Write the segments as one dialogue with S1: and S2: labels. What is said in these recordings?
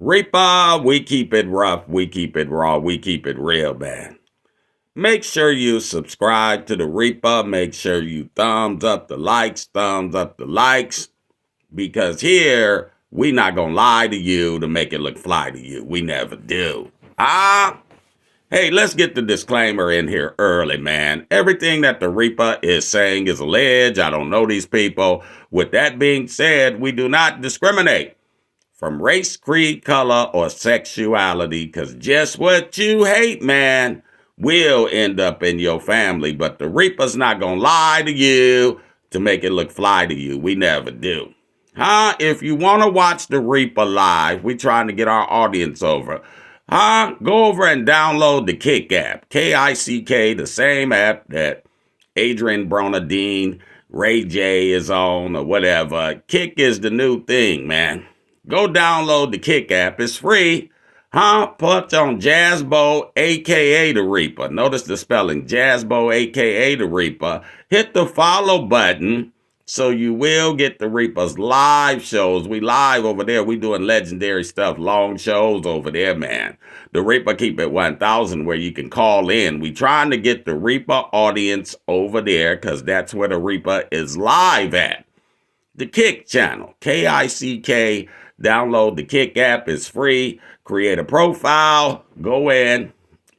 S1: Reaper, we keep it rough, we keep it raw, we keep it real, man. Make sure you subscribe to the Reaper. Make sure you thumbs up the likes, because here we not gonna lie to you to make it look fly to you. We never do. Hey, let's get the disclaimer in here early, man. Everything that the Reaper is saying is alleged. I don't know these people. With that being said, we do not discriminate from race, creed, color, or sexuality, because just what you hate, man, will end up in your family. But the Reaper's not gonna lie to you to make it look fly to you. We never do. If you want to watch the Reaper live, we trying to get our audience over. Go over and download the Kick app. Kick, the same app that Adrian Bronadine, Ray J is on, or whatever. Kick is the new thing, man. Go download the Kick app. It's free. Punch on Jazzbo, a.k.a. the Reaper. Notice the spelling. Jazzbo, a.k.a. the Reaper. Hit the follow button so you will get the Reaper's live shows. We live over there. We doing legendary stuff. Long shows over there, man. The Reaper keep it 1,000 where you can call in. We trying to get the Reaper audience over there because that's where the Reaper is live at. The Kick channel. Kick. Download the Kick app. It's free. Create a profile. Go in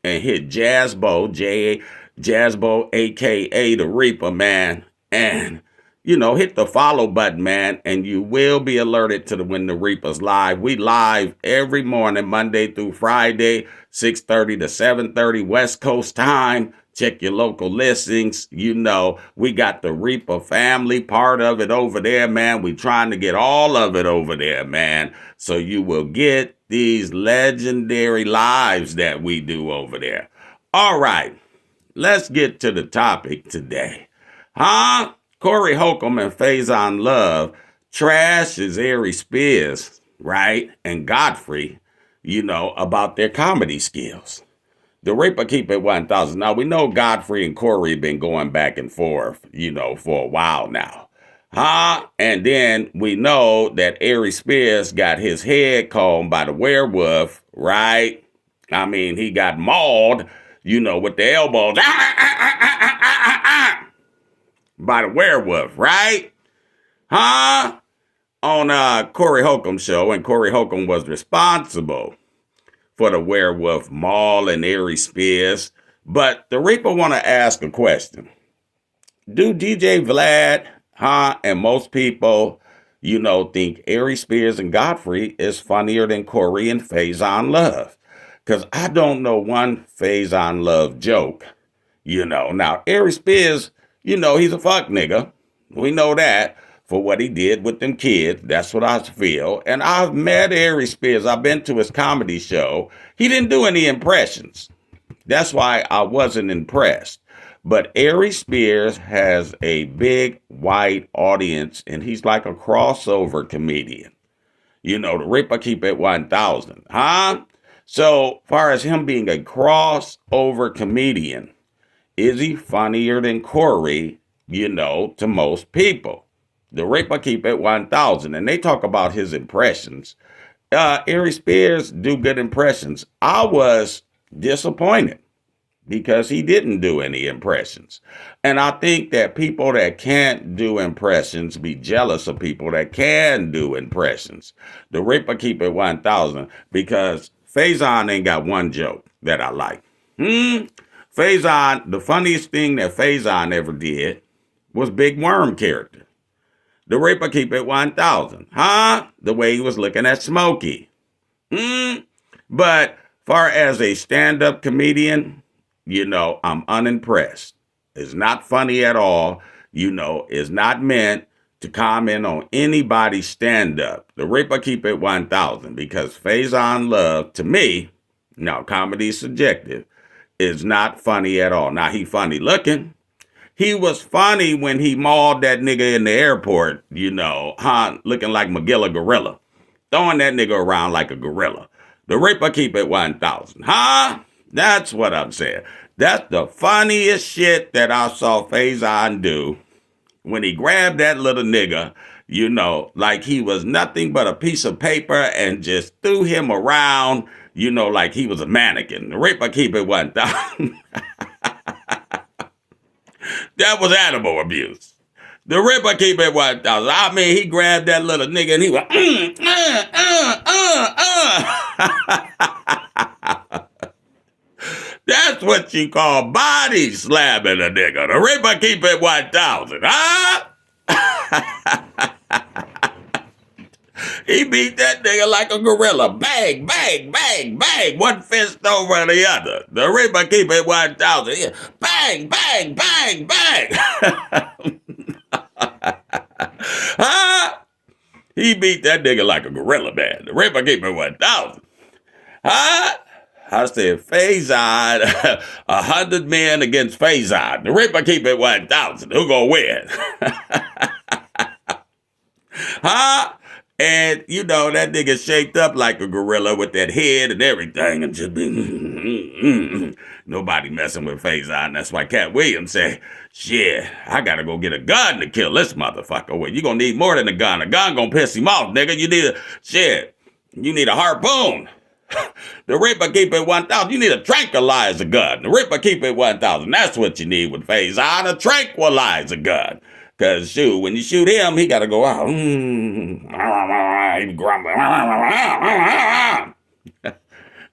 S1: and hit Jazzbo, Jazzbo, a.k.a. the Reaper, man. And, hit the follow button, man, and you will be alerted to when the Reaper's live. We live every morning, Monday through Friday, 6:30 to 7:30 West Coast time. Check your local listings. We got the Reaper family part of it over there, man. We trying to get all of it over there, man. So you will get these legendary lives that we do over there. All right, let's get to the topic today. Corey Holcomb and Fazon Love trash is Aries Spears, right? And Godfrey, about their comedy skills. The Reaper keep it 1,000. Now, we know Godfrey and Corey been going back and forth, for a while now. And then we know that Aries Spears got his head combed by the werewolf, right? I mean, he got mauled, with the elbows. By the werewolf, right? On Corey Holcomb's show, and Corey Holcomb was responsible for the werewolf maul and Aries Spears. But the Reaper want to ask a question. Do DJ Vlad, and most people, think Aries Spears and Godfrey is funnier than Corey and Fazon Love? Because I don't know one Fazon Love joke, Now, Aries Spears, he's a fuck nigga. We know that for what he did with them kids. That's what I feel. And I've met Aries Spears. I've been to his comedy show. He didn't do any impressions. That's why I wasn't impressed. But Aries Spears has a big white audience, and he's like a crossover comedian. The Reaper keep it 1,000. So far as him being a crossover comedian, is he funnier than Corey, to most people? The Reaper keep it 1,000. And they talk about his impressions. Aries Spears do good impressions. I was disappointed because he didn't do any impressions. And I think that people that can't do impressions be jealous of people that can do impressions. The Reaper keep it 1,000 because Fazon ain't got one joke that I like. Fazon, the funniest thing that Fazon ever did was Big Worm character. The Reaper keep it 1,000. The way he was looking at Smokey. But far as a stand-up comedian, I'm unimpressed. It's not funny at all. It's not meant to comment on anybody's stand-up. The Reaper keep it 1,000 because Fazon Love, to me, now comedy is subjective, is not funny at all. Now, he funny looking. He was funny when he mauled that nigga in the airport, looking like Magilla Gorilla. Throwing that nigga around like a gorilla. The Reaper keep it 1,000. That's what I'm saying. That's the funniest shit that I saw Fazon do when he grabbed that little nigga, Like he was nothing but a piece of paper and just threw him around, like he was a mannequin. The Ripper keep it 1,000. That was animal abuse. The Ripper keep it 1,000. I mean, he grabbed that little nigga and he went, That's what you call body slamming a nigga. The Ripper keep it 1,000, huh? He beat that nigga like a gorilla. Bang, bang, bang, bang. One fist over the other. The Ripper keep it 1,000. Yeah. Bang, bang, bang, bang. Huh? He beat that nigga like a gorilla, man. The Ripper keep it 1,000. Huh? I said, Fazon, 100 men against Fazon. The Ripper keep it 1,000. Who gonna win? Huh? And, that nigga shaped up like a gorilla with that head and everything. And just nobody messing with Fazon. That's why Cat Williams said, shit, I gotta go get a gun to kill this motherfucker. Well, you gonna need more than a gun. A gun gonna piss him off, nigga. You need a harpoon. The Ripper keep it 1,000. You need a tranquilizer gun. The Ripper keep it 1,000. That's what you need with Fazon, a tranquilizer gun. Because, when you shoot him, he got to go out. He grumbling.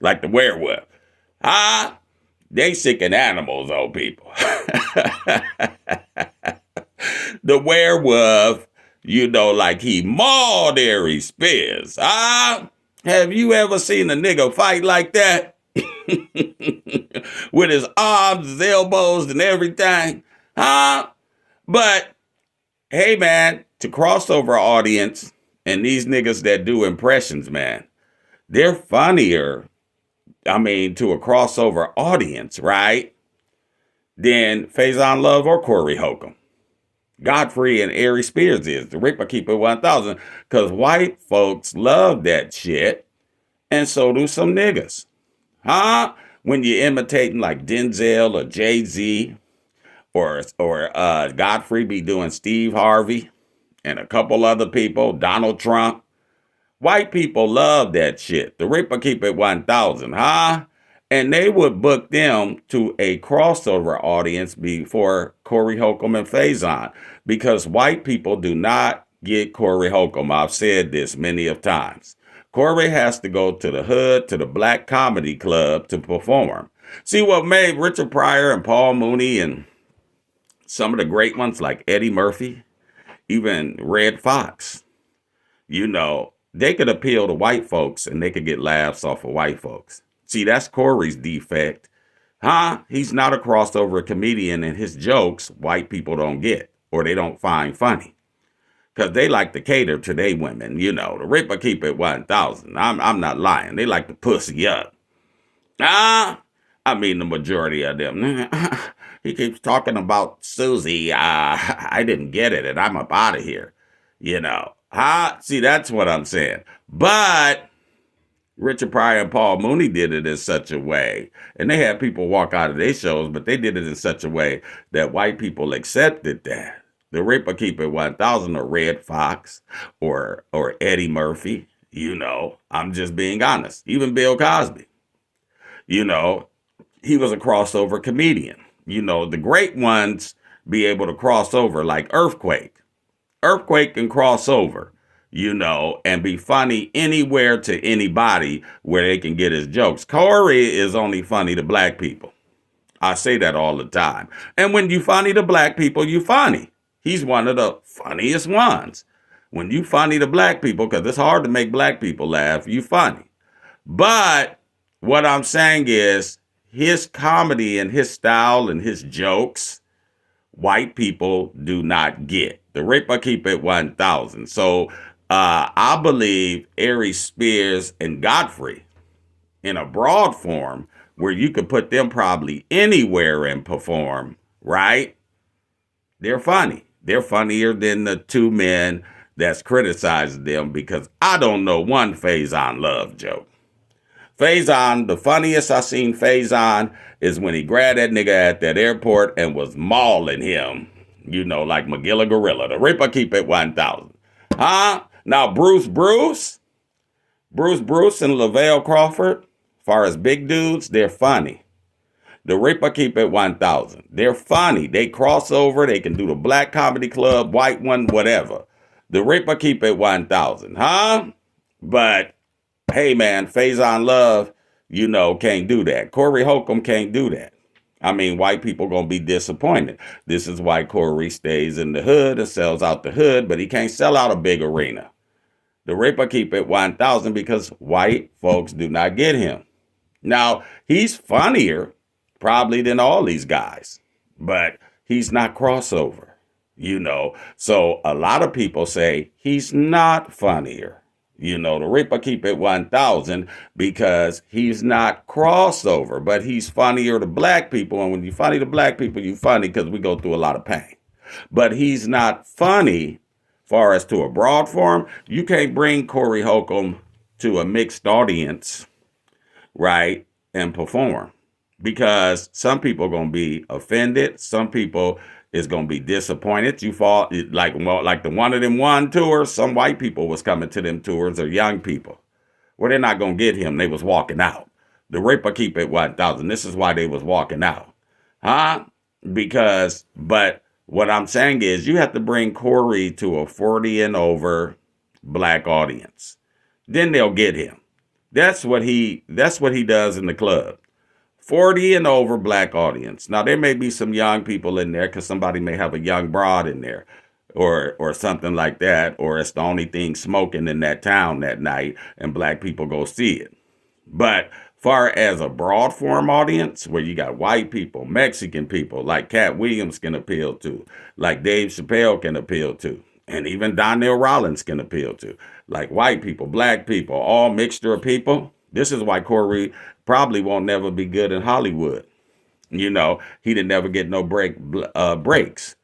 S1: Like the werewolf. They sicking animals, old people. The werewolf, like he mauled Aries Spears. Have you ever seen a nigga fight like that? With his arms, his elbows, and everything? But, hey, man, to crossover audience and these niggas that do impressions, man, they're funnier, to a crossover audience, right, than Fazon Love or Corey Holcomb. Godfrey and Aries Spears is. The Ripper keep it 1,000 because white folks love that shit, and so do some niggas. When you're imitating like Denzel or Jay-Z, or Godfrey be doing Steve Harvey and a couple other people, Donald Trump. White people love that shit. The Ripper keep it 1,000, And they would book them to a crossover audience before Corey Holcomb and Fazon, because white people do not get Corey Holcomb. I've said this many of times. Corey has to go to the hood, to the black comedy club to perform. See what made Richard Pryor and Paul Mooney and some of the great ones like Eddie Murphy, even Red Fox, they could appeal to white folks and they could get laughs off of white folks. See, that's Corey's defect. He's not a crossover comedian, and his jokes white people don't get or they don't find funny. Because they like to cater to they women, The Ripper keep it 1,000. I'm not lying. They like to pussy up. The majority of them. He keeps talking about Susie. I didn't get it, and I'm up out of here. See, that's what I'm saying. But Richard Pryor and Paul Mooney did it in such a way, and they had people walk out of their shows, but they did it in such a way that white people accepted that. The Ripper keep it 1,000 or Red Fox or Eddie Murphy. I'm just being honest. Even Bill Cosby. He was a crossover comedian. The great ones be able to cross over like Earthquake. Earthquake can cross over, and be funny anywhere to anybody where they can get his jokes. Corey is only funny to black people. I say that all the time. And when you funny to black people, you funny. He's one of the funniest ones. When you funny to black people, because it's hard to make black people laugh, you funny. But what I'm saying is, his comedy and his style and his jokes, white people do not get. The Ripper keep it 1,000. So I believe Aries Spears and Godfrey, in a broad form, where you could put them probably anywhere and perform, right? They're funny. They're funnier than the two men that's criticizing them, because I don't know one Fazon Love joke. Fazon, the funniest I seen Fazon is when he grabbed that nigga at that airport and was mauling him, like Magilla Gorilla. The Ripper keep it 1,000. Huh? Now, Bruce and Lavelle Crawford, as far as big dudes, they're funny. The Reaper keep it 1,000. They're funny. They cross over. They can do the black comedy club, white one, whatever. The Reaper keep it 1,000. Huh? But, hey, man, Fazon Love, can't do that. Corey Holcomb can't do that. I mean, white people going to be disappointed. This is why Corey stays in the hood and sells out the hood, but he can't sell out a big arena. The Reaper keep it 1,000 because white folks do not get him. Now, he's funnier probably than all these guys, but he's not crossover, So a lot of people say he's not funnier. The Reaper keep it 1,000 because he's not crossover, but he's funnier to black people. And when you're funny to black people, you're funny because we go through a lot of pain. But he's not funny far as to a broad form. You can't bring Corey Holcomb to a mixed audience, right, and perform. Because some people are going to be offended. Some people is going to be disappointed. You fall like the One of Them One tour. Some white people was coming to them tours or young people. Well, they're not going to get him. They was walking out. The Reaper keep it 1,000. This is why they was walking out. Huh? But what I'm saying is you have to bring Corey to a 40 and over black audience. Then they'll get him. That's what he does in the club. 40 and over black audience. Now, there may be some young people in there because somebody may have a young broad in there or something like that, or it's the only thing smoking in that town that night and black people go see it. But far as a broad form audience where you got white people, Mexican people like Cat Williams can appeal to, like Dave Chappelle can appeal to, and even Donnell Rollins can appeal to, like white people, black people, all mixture of people. This is why Corey probably won't never be good in Hollywood. He didn't never get no breaks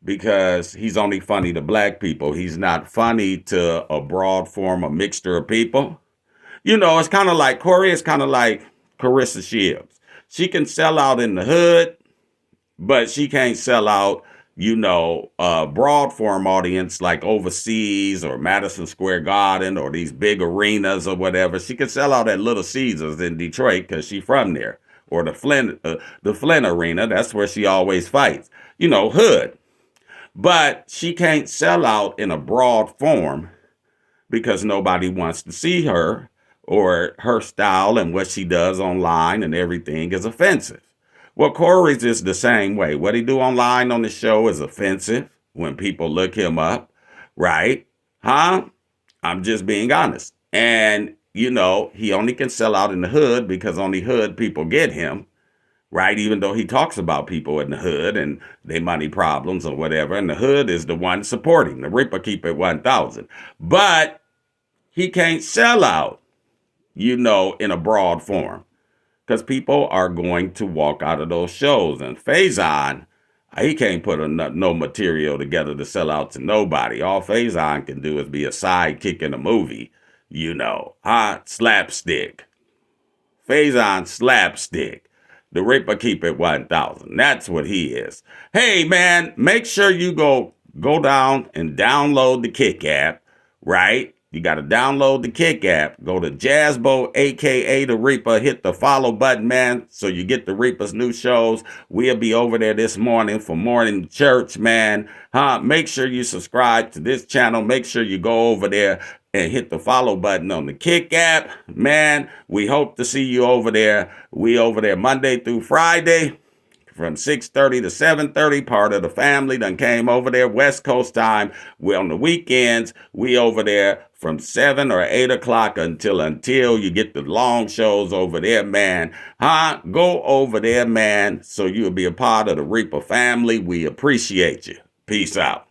S1: because he's only funny to black people. He's not funny to a broad form, a mixture of people. It's kind of like Corey is kind of like Carissa Shields. She can sell out in the hood, but she can't sell out, a broad form audience like overseas or Madison Square Garden or these big arenas or whatever. She can sell out at Little Caesars in Detroit because she's from there, or the Flint Arena. That's where she always fights, hood. But she can't sell out in a broad form because nobody wants to see her, or her style and what she does online and everything is offensive. Well, Corey's is the same way. What he do online on the show is offensive when people look him up, right? Huh? I'm just being honest. And, he only can sell out in the hood because only hood people get him, right? Even though he talks about people in the hood and their money problems or whatever. And the hood is the one supporting. The Reaper keep it 1,000. But he can't sell out, in a broad form. Because people are going to walk out of those shows. And Fazon, he can't put no material together to sell out to nobody. All Fazon can do is be a sidekick in a movie, slapstick. Fazon slapstick. The Reaper keep it 1,000. That's what he is. Hey, man, make sure you go down and download the Kick app, right? You got to download the Kick app. Go to Jazzbo, a.k.a. The Reaper. Hit the follow button, man, so you get the Reaper's new shows. We'll be over there this morning for morning church, man. Make sure you subscribe to this channel. Make sure you go over there and hit the follow button on the Kick app. Man, we hope to see you over there. We over there Monday through Friday. From 6:30 to 7:30, part of the family done came over there, West Coast time. We're on the weekends. We over there from 7 or 8 o'clock until you get the long shows over there, man. Go over there, man, so you'll be a part of the Reaper family. We appreciate you. Peace out.